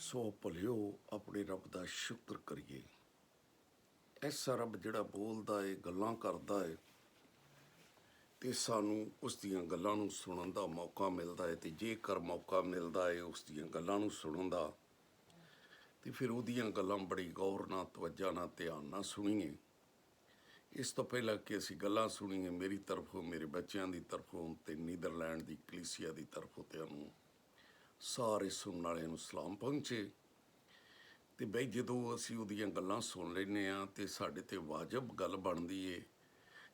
ਸੋ ਭਲਿਓ ਆਪਣੇ ਰੱਬ ਦਾ ਸ਼ੁਕਰ ਕਰੀਏ। ਐਸਾ ਰੱਬ ਜਿਹੜਾ ਬੋਲਦਾ ਏ, ਗੱਲਾਂ ਕਰਦਾ ਏ ਤੇ ਸਾਨੂੰ ਉਸ ਦੀਆਂ ਗੱਲਾਂ ਨੂੰ ਸੁਣਨ ਦਾ ਮੌਕਾ ਮਿਲਦਾ ਹੈ। ਤੇ ਜੇਕਰ ਮੌਕਾ ਮਿਲਦਾ ਹੈ ਉਸ ਦੀਆਂ ਗੱਲਾਂ ਨੂੰ ਸੁਣਨ ਦਾ, ਤੇ ਫਿਰ ਉਹਦੀਆਂ ਗੱਲਾਂ ਬੜੀ ਗੌਰ ਨਾਲ, ਤਵੱਜਾ ਨਾਲ, ਧਿਆਨ ਨਾਲ ਸੁਣੀਏ। ਇਸ ਤੋਂ ਪਹਿਲਾਂ ਕਿ ਅਸੀਂ ਗੱਲਾਂ ਸੁਣੀਏ, ਮੇਰੀ ਤਰਫੋਂ, ਮੇਰੇ ਬੱਚਿਆਂ ਦੀ ਤਰਫੋਂ ਤੇ ਨੀਦਰਲੈਂਡ ਦੀ ਕਲੀਸਿਆ ਦੀ ਤਰਫੋਂ ਤੁਹਾਨੂੰ ਸਾਰੇ ਸੁਣਨ ਵਾਲਿਆਂ ਨੂੰ ਸਲਾਮ ਪਹੁੰਚੇ। ਤੇ ਬਈ ਜਦੋਂ ਅਸੀਂ ਉਹਦੀਆਂ ਗੱਲਾਂ ਸੁਣ ਲੈਂਦੇ ਹਾਂ ਤੇ ਸਾਡੇ ਤੇ ਵਾਜਬ ਗੱਲ ਬਣਦੀ ਏ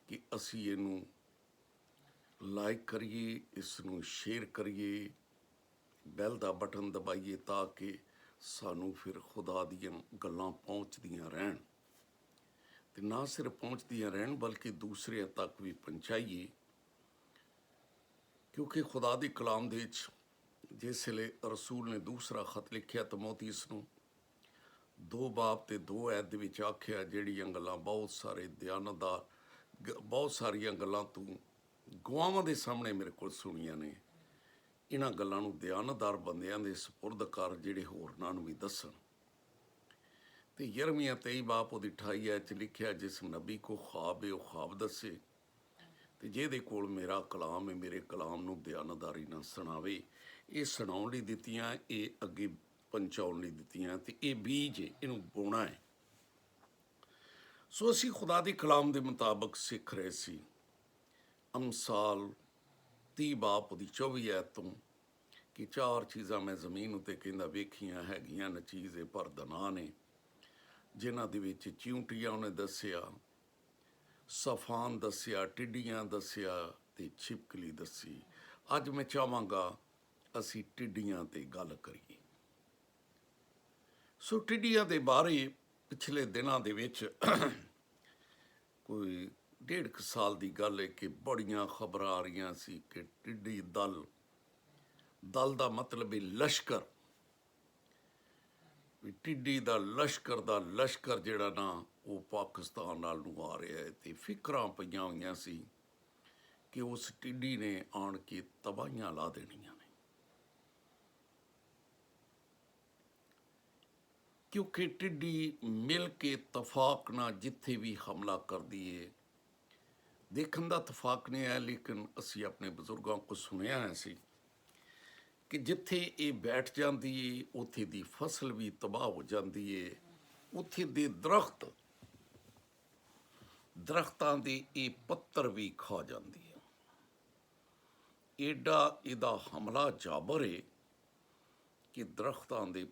ਕਿ ਅਸੀਂ ਇਹਨੂੰ ਲਾਈਕ ਕਰੀਏ, ਇਸ ਨੂੰ ਸ਼ੇਅਰ ਕਰੀਏ, ਬੈਲ ਦਾ ਬਟਨ ਦਬਾਈਏ ਤਾਂ ਕਿ ਸਾਨੂੰ ਫਿਰ ਖੁਦਾ ਦੀਆਂ ਗੱਲਾਂ ਪਹੁੰਚਦੀਆਂ ਰਹਿਣ। ਤੇ ਨਾ ਸਿਰਫ ਪਹੁੰਚਦੀਆਂ ਰਹਿਣ ਬਲਕਿ ਦੂਸਰਿਆਂ ਤੱਕ ਵੀ ਪਹੁੰਚਾਈਏ, ਕਿਉਂਕਿ ਖੁਦਾ ਦੀ ਕਲਾਮ ਦੇ ਵਿੱਚ ਜਿਸ ਵੇਲੇ ਰਸੂਲ ਨੇ ਦੂਸਰਾ ਖਤ ਲਿਖਿਆ ਤਮੋਥੀਸ ਨੂੰ 2 ਬਾਬ ਤੇ 2 ਐਤ ਦੇ ਵਿੱਚ ਆਖਿਆ, ਜਿਹੜੀਆਂ ਗੱਲਾਂ ਬਹੁਤ ਸਾਰੀਆਂ ਗੱਲਾਂ ਤੂੰ ਗਵਾਹਾਂ ਦੇ ਸਾਹਮਣੇ ਮੇਰੇ ਕੋਲ ਸੁਣੀਆਂ ਨੇ, ਇਹਨਾਂ ਗੱਲਾਂ ਨੂੰ ਦਿਆਨਤਦਾਰ ਬੰਦਿਆਂ ਦੇ ਸਪੁਰਦ ਕਰ, ਜਿਹੜੇ ਹੋਰਨਾਂ ਨੂੰ ਵੀ ਦੱਸਣ। ਤੇ ਯਰਮੀਆ 23 ਬਾਬ ਉਹਦੀ 28 ਐਤ 'ਚ ਲਿਖਿਆ, ਜਿਸ ਨਬੀ ਕੋ ख्वाब ਹੈ ਉਹ ख्वाब ਦੱਸੇ, ਤੇ ਜਿਹਦੇ ਕੋਲ ਮੇਰਾ ਕਲਾਮ ਹੈ ਮੇਰੇ ਕਲਾਮ ਨੂੰ ਦਿਆਨਤਦਾਰੀ ਨਾਲ ਸੁਣਾਵੇ। ਇਹ ਸੁਣਾਉਣ ਲਈ ਦਿੱਤੀਆਂ, ਇਹ ਅੱਗੇ ਪਹੁੰਚਾਉਣ ਲਈ ਦਿੱਤੀਆਂ, ਤੇ ਇਹ ਬੀਜ ਹੈ, ਇਹਨੂੰ ਬੋਣਾ ਹੈ। ਸੋ ਅਸੀਂ ਖੁਦਾ ਦੀ ਕਲਾਮ ਦੇ ਮੁਤਾਬਕ ਸਿੱਖ ਰਹੇ ਸੀ। ਅਮਸਾਲ 30 ਬਾਬ ਉਹਦੀ 24 ਐਤ ਤੋਂ ਕਿ 4 ਚੀਜ਼ਾਂ ਮੈਂ ਜ਼ਮੀਨ ਉੱਤੇ ਕਹਿੰਦਾ ਵੇਖੀਆਂ ਹੈਗੀਆਂ ਨ ਚੀਜ਼ ਪਰ ਦਨਾ ਨੇ, ਜਿਨ੍ਹਾਂ ਦੇ ਵਿੱਚ ਚਿਉਂਟੀਆਂ ਉਹਨੇ ਦੱਸਿਆ, ਸਫਾਨ ਦੱਸਿਆ, ਟਿੱਡੀਆਂ ਦੱਸਿਆ ਤੇ ਛਿਪਕਲੀ ਦੱਸੀ। ਅੱਜ ਮੈਂ ਚਾਹਾਂਗਾ ਅਸੀਂ ਟਿੱਡੀਆਂ ਤੇ ਗੱਲ ਕਰੀਏ। ਸੋ ਟਿੱਡੀਆਂ ਦੇ ਬਾਰੇ ਪਿਛਲੇ ਦਿਨਾਂ ਦੇ ਵਿੱਚ ਕੋਈ 1.5 ਸਾਲ ਦੀ ਗੱਲ ਹੈ ਕਿ ਬੜੀਆਂ ਖਬਰਾਂ ਆ ਰਹੀਆਂ ਸੀ ਕਿ ਟਿੱਡੀ ਦਲ ਦਾ ਮਤਲਬ ਹੈ ਲਸ਼ਕਰ, ਵੀ ਟਿੱਡੀ ਦਾ ਲਸ਼ਕਰ ਜਿਹੜਾ ਨਾ ਉਹ ਪਾਕਿਸਤਾਨ ਨਾਲ ਨੂੰ ਆ ਰਿਹਾ ਹੈ। ਤੇ ਫਿਕਰਾਂ ਪਈਆਂ ਹੋਈਆਂ ਸੀ ਕਿ ਉਸ ਟਿੱਡੀ ਨੇ ਆਣ ਕੇ ਤਬਾਹੀਆਂ ਲਾ ਦੇਣੀਆਂ ਨੇ, ਕਿਉਂਕਿ ਟਿੱਡੀ ਮਿਲ ਕੇ ਤਫਾਕ ਨਾਲ ਜਿੱਥੇ ਵੀ ਹਮਲਾ ਕਰਦੀ ਏ, ਦੇਖਣ ਦਾ ਤਫਾਕ ਨਹੀਂ ਹੈ, ਲੇਕਿਨ ਅਸੀਂ ਆਪਣੇ ਬਜ਼ੁਰਗਾਂ ਕੋਲ ਸੁਣਿਆ ਹੈ ਸੀ ਕਿ ਜਿੱਥੇ ਇਹ ਬੈਠ ਜਾਂਦੀ ਏ ਉੱਥੇ ਦੀ ਫਸਲ ਵੀ ਤਬਾਹ ਹੋ ਜਾਂਦੀ ਏ, ਉੱਥੇ ਦੇ ਦਰਖਤਾਂ ਦੇ ਇਹ ਪੱਤਰ ਵੀ ਖਾ ਜਾਂਦੀ ਹੈ। ਏਡਾ ਇਹਦਾ ਹਮਲਾ ਜਾਬਰ ਏ ਕਿ ਦਰਖਤਾਂ ਦੇ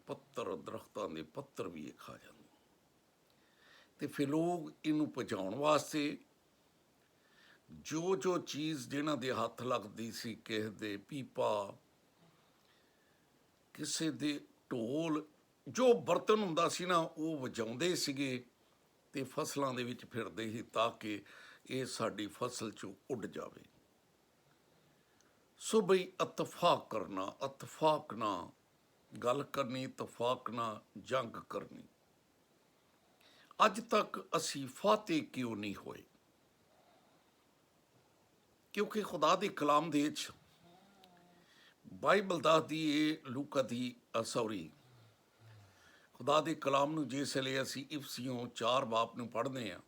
ਪੱਤਰ ਵੀ ਇਹ ਖਾ ਜਾਂਦੇ। ਤੇ ਫਿਰ ਲੋਕ ਇਹਨੂੰ ਪਹੁੰਚਾਉਣ ਵਾਸਤੇ ਜੋ ਚੀਜ਼ ਜਿਹਨਾਂ ਦੇ ਹੱਥ ਲੱਗਦੀ ਸੀ, ਕਿਸੇ ਦੇ ਪੀਪਾ, ਕਿਸੇ ਦੇ ਢੋਲ, ਜੋ ਬਰਤਨ ਹੁੰਦਾ ਸੀ ਨਾ ਉਹ ਵਜਾਉਂਦੇ ਸੀਗੇ ਤੇ ਫਸਲਾਂ ਦੇ ਵਿੱਚ ਫਿਰਦੇ ਸੀ ਤਾਂ ਕਿ ਇਹ ਸਾਡੀ ਫਸਲ 'ਚੋਂ ਉੱਡ ਜਾਵੇ। ਸੋ ਬਈ ਇਤਫਾਕ ਨਾਲ ਗੱਲ ਕਰਨੀ, ਇਤਫਾਕ ਨਾਲ ਜੰਗ ਕਰਨੀ। ਅੱਜ ਤੱਕ ਅਸੀਂ ਫਾਤਿਹ ਕਿਉਂ ਨਹੀਂ ਹੋਏ? ਕਿਉਂਕਿ ਖੁਦਾ ਦੀ ਕਲਾਮ ਦੇ ਵਿੱਚ ਬਾਈਬਲ ਦੱਸਦੀ ਏ, ਖੁਦਾ ਦੇ ਕਲਾਮ ਨੂੰ ਜਿਸ ਵੇਲੇ ਅਸੀਂ ਇਫਸੀਓਂ 4 ਬਾਬ ਨੂੰ ਪੜ੍ਹਦੇ ਹਾਂ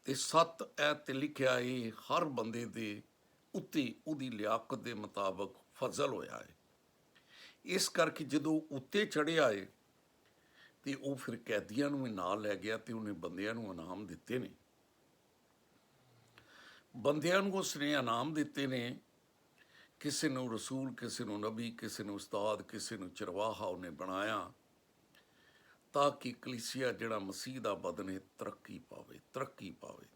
ਤੇ 7 ਐਤ ਤੇ ਲਿਖਿਆ ਏ, ਹਰ ਬੰਦੇ ਦੇ ਉੱਤੇ ਉਹਦੀ ਲਿਆਕਤ ਦੇ ਮੁਤਾਬਕ ਫਜ਼ਲ ਹੋਇਆ ਹੈ। ਇਸ ਕਰਕੇ ਜਦੋਂ ਉੱਤੇ ਚੜ੍ਹਿਆ ਏ ਤੇ ਉਹ ਫਿਰ ਕੈਦੀਆਂ ਨੂੰ ਵੀ ਨਾਲ ਲੈ ਗਿਆ ਤੇ ਉਹਨੇ ਬੰਦਿਆਂ ਨੂੰ ਇਨਾਮ ਦਿੱਤੇ ਨੇ। ਬੰਦਿਆਂ ਨੂੰ ਉਸਨੇ ਇਨਾਮ ਦਿੱਤੇ ਨੇ, ਕਿਸੇ ਨੂੰ ਰਸੂਲ, ਕਿਸੇ ਨੂੰ ਨਬੀ, ਕਿਸੇ ਨੂੰ ਉਸਤਾਦ, ਕਿਸੇ ਨੂੰ ਚਰਵਾਹਾ ਉਹਨੇ ਬਣਾਇਆ ਤਾਂ ਕਿ ਕਲੀਸਿਆ ਜਿਹੜਾ ਮਸੀਹ ਦਾ ਬਦਨ ਹੈ ਤਰੱਕੀ ਪਾਵੇ।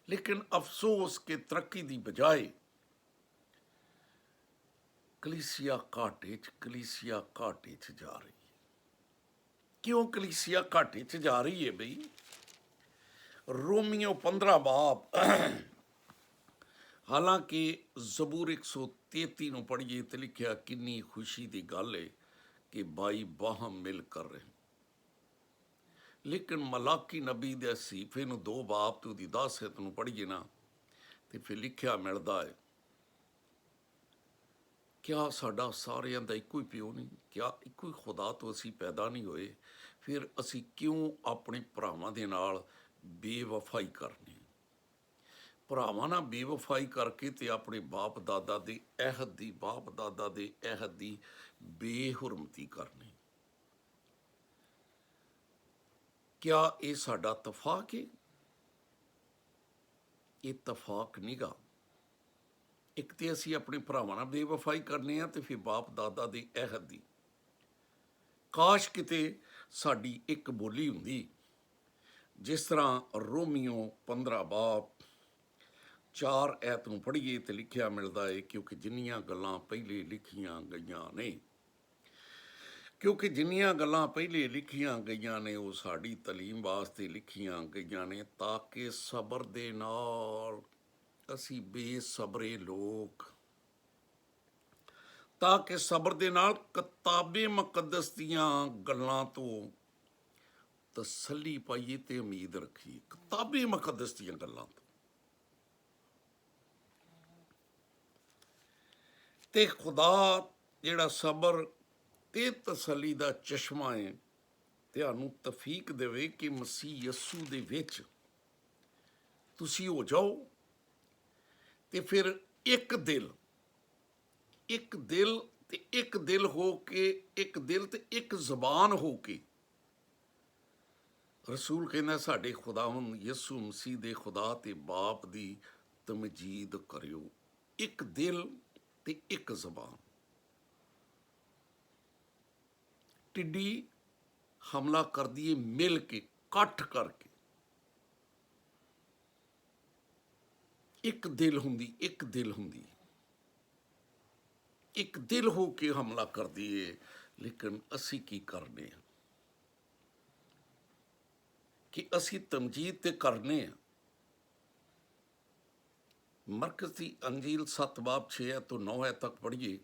ਲੇਕਿਨ ਅਫਸੋਸ ਕਿ ਤਰੱਕੀ ਦੀ ਬਜਾਏ ਕਲੀਸਿਆ ਘਾਟੇ 'ਚ ਜਾ ਰਹੀ ਹੈ। ਕਿਉਂ ਕਲੀਸਿਆ ਘਾਟੇ 'ਚ ਜਾ ਰਹੀ ਹੈ? ਬਈ ਰੋਮੀਓ 15 ਬਾਬ, ਹਾਲਾਂਕਿ ਜ਼ਬੂਰ 133 ਨੂੰ ਪੜ੍ਹੀਏ ਤੇ ਲਿਖਿਆ, ਕਿੰਨੀ ਖੁਸ਼ੀ ਦੀ ਗੱਲ ਹੈ ਕਿ ਬਾਈ ਬਾਹਮ ਮਿਲ ਕਰ ਰਹੇ। ਲੇਕਿਨ ਮਲਾਕੀ ਨਬੀ ਦੇ ਸੀਫੇ ਨੂੰ 2 ਬਾਬ ਤੇ ਉਹਦੀ 10 ਐਤ ਨੂੰ ਪੜ੍ਹੀਏ ਨਾ ਤੇ ਫਿਰ ਲਿਖਿਆ ਮਿਲਦਾ ਹੈ क्या ਸਾਡਾ ਸਾਰਿਆਂ ਦਾ ਇੱਕੋ ਹੀ ਪਿਓ ਨਹੀਂ? क्या ਇੱਕੋ ਹੀ ਖੁਦਾ ਤੋਂ ਅਸੀਂ ਪੈਦਾ ਨਹੀਂ ਹੋਏ? ਫਿਰ ਅਸੀਂ ਕਿਉਂ ਆਪਣੇ ਭਰਾਵਾਂ ਦੇ ਨਾਲ ਬੇਵਫਾਈ ਕਰਨੀ? ਭਰਾਵਾਂ ਨਾਲ ਬੇਵਫਾਈ ਕਰਕੇ ਤੇ ਆਪਣੇ ਬਾਪ ਦਾਦਾ ਦੇ ਅਹਿਦ ਦੀ ਬੇਹੁਰਮਤੀ ਕਰਨੀ। क्या ਇਹ ਸਾਡਾ ਤਫਾਕ ਹੈ? ਇਹ ਤਫਾਕ ਨੀਗਾ। ਇੱਕ ਤੇ ਅਸੀਂ ਆਪਣੇ ਭਰਾਵਾਂ ਨਾਲ ਬੇਵਫਾਈ ਕਰਨੇ ਆ ਤੇ ਫਿਰ ਬਾਪ ਦਾਦਾ ਦੇ ਅਹਿਦ ਦੀ। ਕਾਸ਼ ਕਿਤੇ ਸਾਡੀ ਇੱਕ ਬੋਲੀ ਹੁੰਦੀ, ਜਿਸ ਤਰ੍ਹਾਂ ਰੋਮੀਓ 15 ਬਾਬ 4 ਐਤ ਨੂੰ ਪੜ੍ਹੀਏ ਤੇ ਲਿਖਿਆ ਮਿਲਦਾ ਹੈ, ਕਿਉਂਕਿ ਜਿੰਨੀਆਂ ਗੱਲਾਂ ਪਹਿਲੇ ਲਿਖੀਆਂ ਗਈਆਂ ਨੇ ਉਹ ਸਾਡੀ ਤਾਲੀਮ ਵਾਸਤੇ ਲਿਖੀਆਂ ਗਈਆਂ ਨੇ, ਤਾਂ ਕਿ ਸਬਰ ਦੇ ਨਾਲ ਅਸੀਂ ਬੇਸਬਰੇ ਲੋਕ, ਤਾਂ ਕਿ ਸਬਰ ਦੇ ਨਾਲ ਕਿਤਾਬੇ ਮੁਕੱਦਸ ਦੀਆਂ ਗੱਲਾਂ ਤੋਂ ਤਸੱਲੀ ਪਾਈਏ ਤੇ ਉਮੀਦ ਰੱਖੀਏ। ਕਿਤਾਬੇ ਮੁਕੱਦਸ ਦੀਆਂ ਗੱਲਾਂ ਤੋਂ। ਤੇ ਖੁਦਾ ਜਿਹੜਾ ਸਬਰ ਤੇ ਤਸੱਲੀ ਦਾ ਚਸ਼ਮਾ ਹੈ, ਤੁਹਾਨੂੰ ਤੌਫੀਕ ਦੇਵੇ ਕਿ ਮਸੀਹ ਯਸੂ ਦੇ ਵਿੱਚ ਤੁਸੀਂ ਹੋ ਜਾਓ ਤੇ ਫਿਰ ਇੱਕ ਦਿਲ ਹੋ ਕੇ, ਇੱਕ ਦਿਲ ਤੇ ਇੱਕ ਜ਼ਬਾਨ ਹੋ ਕੇ, ਰਸੂਲ ਕਹਿੰਦਾ ਸਾਡੇ ਖੁਦਾਵੰਦ ਯਸੂ ਮਸੀਹ ਦੇ ਖੁਦਾ ਤੇ ਬਾਪ ਦੀ ਤਮਜੀਦ ਕਰਿਓ। ਇੱਕ ਦਿਲ ਤੇ ਇੱਕ ਜ਼ਬਾਨ। ਟਿੱਡੀ ਹਮਲਾ ਕਰਦੀ ਏ ਮਿਲ ਕੇ, ਇਕੱਠ ਕਰਕੇ। ਇੱਕ ਦਿਲ ਹੁੰਦੀ, ਇੱਕ ਦਿਲ ਹੋ ਕੇ ਹਮਲਾ ਕਰਦੀ ਏ। ਲੇਕਿਨ ਅਸੀਂ ਕੀ ਕਰਨੇ ਆ ਕਿ ਅਸੀਂ ਤਮਜੀਦ ਤੇ ਕਰਨੇ ਆ। ਮਰਕਜ਼ ਦੀ ਅੰਜੀਲ 7 ਬਾਬ 6 ਤੋਂ 9 ਤੱਕ ਪੜ੍ਹੀਏ।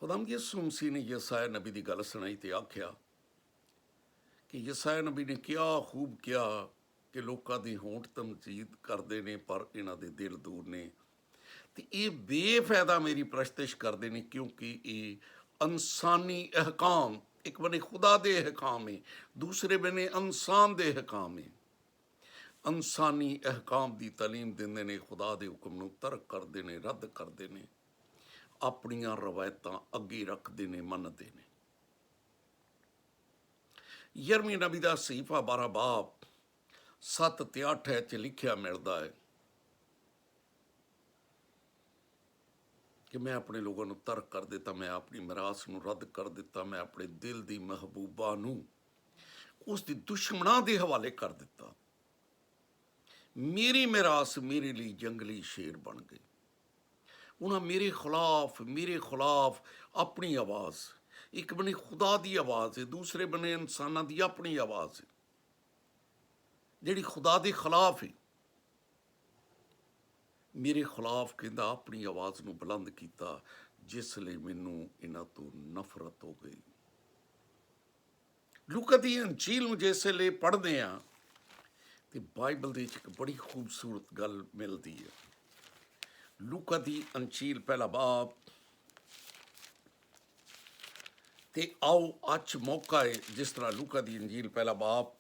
ਖੁਦਾਵੰਦ ਯਿਸੂ ਮਸੀਹ ਨੇ ਯਸਾਇਆ ਨਬੀ ਦੀ ਗੱਲ ਸੁਣਾਈ ਤੇ ਆਖਿਆ ਕਿ ਯਸਾਇਆ ਨਬੀ ਨੇ ਕਿਹਾ ਖੂਬ ਕਿਹਾ ਕਿ ਲੋਕਾਂ ਦੀ ਹੋਂਠ ਤਮਜੀਦ ਕਰਦੇ ਨੇ, ਪਰ ਇਹਨਾਂ ਦੇ ਦਿਲ ਦੂਰ ਨੇ, ਤੇ ਇਹ ਬੇਫਾਇਦਾ ਮੇਰੀ ਪ੍ਰਸਤਿਸ਼ ਕਰਦੇ ਨੇ, ਕਿਉਂਕਿ ਇਹ ਇਨਸਾਨੀ ਅਹਿਕਾਮ, ਇੱਕ ਬਨੇ ਖੁਦਾ ਦੇ ਅਹਿਕਾਮ ਹੈ, ਦੂਸਰੇ ਬਨੇ ਇਨਸਾਨ ਦੇ ਅਹਿਕਾਮ ਹੈ। ਇਨਸਾਨੀ ਅਹਿਕਾਮ ਦੀ ਤਾਲੀਮ ਦਿੰਦੇ ਨੇ, ਖੁਦਾ ਦੇ ਹੁਕਮ ਨੂੰ ਤਰਕ ਕਰਦੇ ਨੇ, ਰੱਦ ਕਰਦੇ ਨੇ, ਆਪਣੀਆਂ ਰਵਾਇਤਾਂ ਅੱਗੇ ਰੱਖਦੇ ਨੇ, ਮੰਨਦੇ ਨੇ। ਯਰਮੀਆ ਨਬੀ ਦਾ ਸਹੀਫਾ 12 ਬਾਬ 7 ਤੇ 8 'ਚ ਲਿਖਿਆ ਮਿਲਦਾ ਹੈ ਕਿ ਮੈਂ ਆਪਣੇ ਲੋਕਾਂ ਨੂੰ ਤਰਕ ਕਰ ਦਿੱਤਾ, ਮੈਂ ਆਪਣੀ ਮਿਰਾਸ ਨੂੰ ਰੱਦ ਕਰ ਦਿੱਤਾ, ਮੈਂ ਆਪਣੇ ਦਿਲ ਦੀ ਮਹਿਬੂਬਾ ਨੂੰ ਉਸ ਦੀ ਦੁਸ਼ਮਣਾਂ ਦੇ ਹਵਾਲੇ ਕਰ ਦਿੱਤਾ। ਮੇਰੀ ਮਿਰਾਸ ਮੇਰੇ ਲਈ ਜੰਗਲੀ ਸ਼ੇਰ ਬਣ ਗਈ। ਉਹਨਾਂ ਮੇਰੇ ਖਿਲਾਫ ਆਪਣੀ ਆਵਾਜ਼, ਇੱਕ ਬਨੇ ਖੁਦਾ ਦੀ ਆਵਾਜ਼ ਹੈ, ਦੂਸਰੇ ਬਨੇ ਇਨਸਾਨਾਂ ਦੀ ਆਪਣੀ ਆਵਾਜ਼ ਹੈ, ਜਿਹੜੀ ਖੁਦਾ ਦੇ ਖਿਲਾਫ ਹੈ। ਮੇਰੇ ਖਿਲਾਫ ਕਹਿੰਦਾ ਆਪਣੀ ਆਵਾਜ਼ ਨੂੰ ਬੁਲੰਦ ਕੀਤਾ, ਜਿਸ ਲਈ ਮੈਨੂੰ ਇਹਨਾਂ ਤੋਂ ਨਫ਼ਰਤ ਹੋ ਗਈ। ਲੂਕਾ ਦੀ ਅੰਜੀਲ ਨੂੰ ਜਿਸ ਵੇਲੇ ਪੜ੍ਹਦੇ ਹਾਂ ਤੇ ਬਾਈਬਲ ਦੇ ਵਿੱਚ ਇੱਕ ਬੜੀ ਖੂਬਸੂਰਤ ਗੱਲ ਮਿਲਦੀ ਹੈ। ਲੂਕਾ ਦੀ ਅੰਜੀਲ 1 ਬਾਬ, ਤੇ ਆਓ ਅੱਜ ਮੌਕਾ ਹੈ, ਜਿਸ ਤਰ੍ਹਾਂ ਲੂਕਾ ਦੀ ਅੰਜੀਲ 1 ਬਾਬ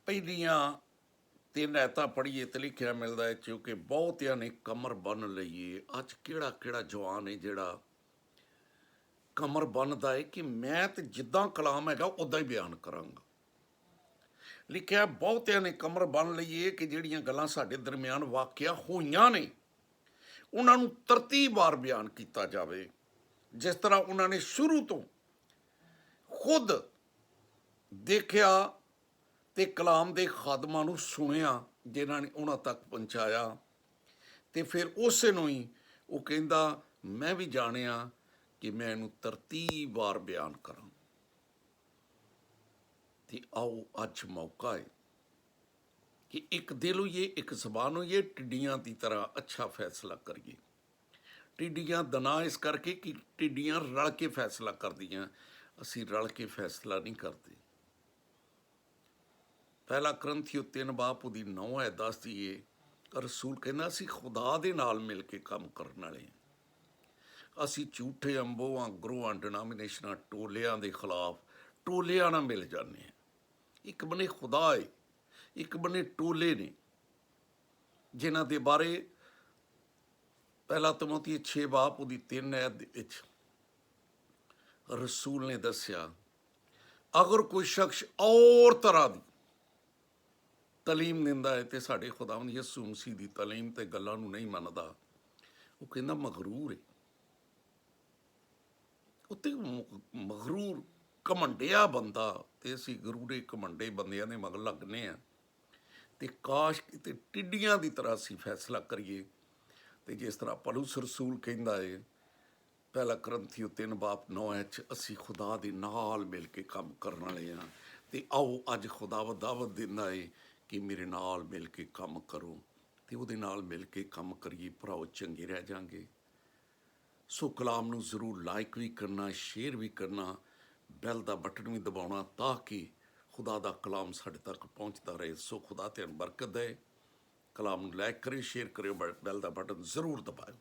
ਪਹਿਲੀਆਂ 3 ਆਇਤਾਂ ਪੜ੍ਹੀਏ ਤੇ ਲਿਖਿਆ ਮਿਲਦਾ ਹੈ, ਕਿਉਂਕਿ ਬਹੁਤਿਆਂ ਨੇ ਕਮਰ ਬੰਨ ਲਈਏ। ਅੱਜ ਕਿਹੜਾ ਜਵਾਨ ਹੈ ਜਿਹੜਾ ਕਮਰ ਬੰਨਦਾ ਹੈ ਕਿ ਮੈਂ ਤੇ ਜਿੱਦਾਂ ਕਲਾਮ ਹੈਗਾ ਉੱਦਾਂ ਹੀ ਬਿਆਨ ਕਰਾਂਗਾ। ਲਿਖਿਆ ਬਹੁਤਿਆਂ ਨੇ ਕਮਰ ਬੰਨ ਲਈਏ ਕਿ ਜਿਹੜੀਆਂ ਗੱਲਾਂ ਸਾਡੇ ਦਰਮਿਆਨ ਵਾਕਿਆ ਹੋਈਆਂ ਨੇ ਉਹਨਾਂ ਨੂੰ ਤਰਤੀਬਵਾਰ ਬਿਆਨ ਕੀਤਾ ਜਾਵੇ, ਜਿਸ ਤਰ੍ਹਾਂ ਉਹਨਾਂ ਨੇ ਸ਼ੁਰੂ ਤੋਂ ਖੁਦ ਦੇਖਿਆ ਤੇ ਕਲਾਮ ਦੇ ਖਾਦਮਾਂ ਨੂੰ ਸੁਣਿਆ, ਜਿਨ੍ਹਾਂ ਨੇ ਉਹਨਾਂ ਤੱਕ ਪਹੁੰਚਾਇਆ, ਤੇ ਫਿਰ ਉਸੇ ਨੂੰ ਹੀ ਉਹ ਕਹਿੰਦਾ ਮੈਂ ਵੀ ਜਾਣਿਆ ਕਿ ਮੈਂ ਇਹਨੂੰ ਤਰਤੀਬਵਾਰ ਬਿਆਨ ਕਰਾਂ। ਤੇ ਆਓ ਅੱਜ ਮੌਕਾ ਹੈ ਕਿ ਇੱਕ ਦਿਲ ਹੋਈਏ, ਇੱਕ ਜ਼ਬਾਨ ਹੋਈਏ, ਟਿੱਡੀਆਂ ਦੀ ਤਰ੍ਹਾਂ ਅੱਛਾ ਫੈਸਲਾ ਕਰੀਏ। ਟਿੱਡੀਆਂ ਦਨਾ ਇਸ ਕਰਕੇ ਕਿ ਟਿੱਡੀਆਂ ਰਲ ਕੇ ਫੈਸਲਾ ਕਰਦੀਆਂ, ਅਸੀਂ ਰਲ ਕੇ ਫੈਸਲਾ ਨਹੀਂ ਕਰਦੇ। 1 ਕੁਰਿੰਥੀਓ 3 ਬਾਬ ਉਹਦੀ 9 ਦੱਸਦੀ ਏ ਰਸੂਲ ਕਹਿੰਦਾ ਅਸੀਂ ਖੁਦਾ ਦੇ ਨਾਲ ਮਿਲ ਕੇ ਕੰਮ ਕਰਨ ਵਾਲੇ ਹਾਂ। ਅਸੀਂ ਝੂਠੇ ਅੰਬੋਆਂ ਗਰੋਹਾਂ ਡਿਨਾਮੀਨੇਸ਼ਨਾਂ ਟੋਲਿਆਂ ਦੇ ਖਿਲਾਫ ਟੋਲਿਆਂ ਨਾਲ ਮਿਲ ਜਾਂਦੇ ਹਾਂ। ਇੱਕ ਬਨੇ ਖੁਦਾ ਹੈ, ਇੱਕ ਬਨੇ ਟੋਲੇ ਨੇ ਜਿਨ੍ਹਾਂ ਦੇ ਬਾਰੇ ਪਹਿਲਾ ਤਿਮੋਥੀ 6 ਬਾਬ ਉਹਦੀ 3 ਐਤ ਦੇ ਵਿੱਚ ਰਸੂਲ ਨੇ ਦੱਸਿਆ, ਅਗਰ ਕੋਈ ਸ਼ਖਸ ਔਰ ਤਰ੍ਹਾਂ ਦੀ ਤਾਲੀਮ ਦਿੰਦਾ ਹੈ ਤੇ ਸਾਡੇ ਖੁਦਾਵੰਦ ਯਿਸੂ ਮਸੀਹ ਦੀ ਤਾਲੀਮ ਤੇ ਗੱਲਾਂ ਨੂੰ ਨਹੀਂ ਮੰਨਦਾ, ਉਹ ਕਹਿੰਦਾ ਮਗਰੂਰ ਹੈ। ਉੱਤੇ ਮਗਰੂਰ ਘਮੰਡਿਆ ਬੰਦਾ, ਤੇ ਅਸੀਂ ਗਰੂਰੇ ਘਮੰਡੇ ਬੰਦਿਆਂ ਦੇ ਮਗਰ ਲੱਗਨੇ ਆ। ਤੇ ਕਾਸ਼ ਕਿਤੇ ਟਿੱਡੀਆਂ ਦੀ ਤਰ੍ਹਾਂ ਅਸੀਂ ਫੈਸਲਾ ਕਰੀਏ, ਤੇ ਜਿਸ ਤਰ੍ਹਾਂ ਪੌਲੁਸ ਰਸੂਲ ਕਹਿੰਦਾ ਹੈ ਪਹਿਲਾ ਕਰੰਥੀਓ 3 ਬਾਬ 9 'ਚ ਅਸੀਂ ਖੁਦਾ ਦੇ ਨਾਲ ਮਿਲ ਕੇ ਕੰਮ ਕਰਨ ਵਾਲੇ ਹਾਂ। ਤੇ ਆਓ ਅੱਜ ਖੁਦਾਵੰਦ ਦਾਵਤ ਦਿੰਦਾ ਹੈ ਕਿ ਮੇਰੇ ਨਾਲ ਮਿਲ ਕੇ ਕੰਮ ਕਰੋ, ਤੇ ਉਹਦੇ ਨਾਲ ਮਿਲ ਕੇ ਕੰਮ ਕਰੀਏ ਭਰਾਓ, ਚੰਗੇ ਰਹਿ ਜਾਵਾਂਗੇ। ਸੋ ਕਲਾਮ ਨੂੰ ਜ਼ਰੂਰ ਲਾਈਕ ਵੀ ਕਰਨਾ, ਸ਼ੇਅਰ ਵੀ ਕਰਨਾ, ਬੈਲ ਦਾ ਬਟਨ ਵੀ ਦਬਾਉਣਾ, ਤਾਂ ਕਿ ਖੁਦਾ ਦਾ ਕਲਾਮ ਸਾਡੇ ਤੱਕ ਪਹੁੰਚਦਾ ਰਹੇ। ਸੋ ਖੁਦਾ ਤੁਹਾਨੂੰ ਬਰਕਤ ਦੇ। ਕਲਾਮ ਨੂੰ ਲਾਈਕ ਕਰਿਓ, ਸ਼ੇਅਰ ਕਰਿਓ, ਬੈਲ ਦਾ ਬਟਨ ਜ਼ਰੂਰ ਦਬਾਇਓ।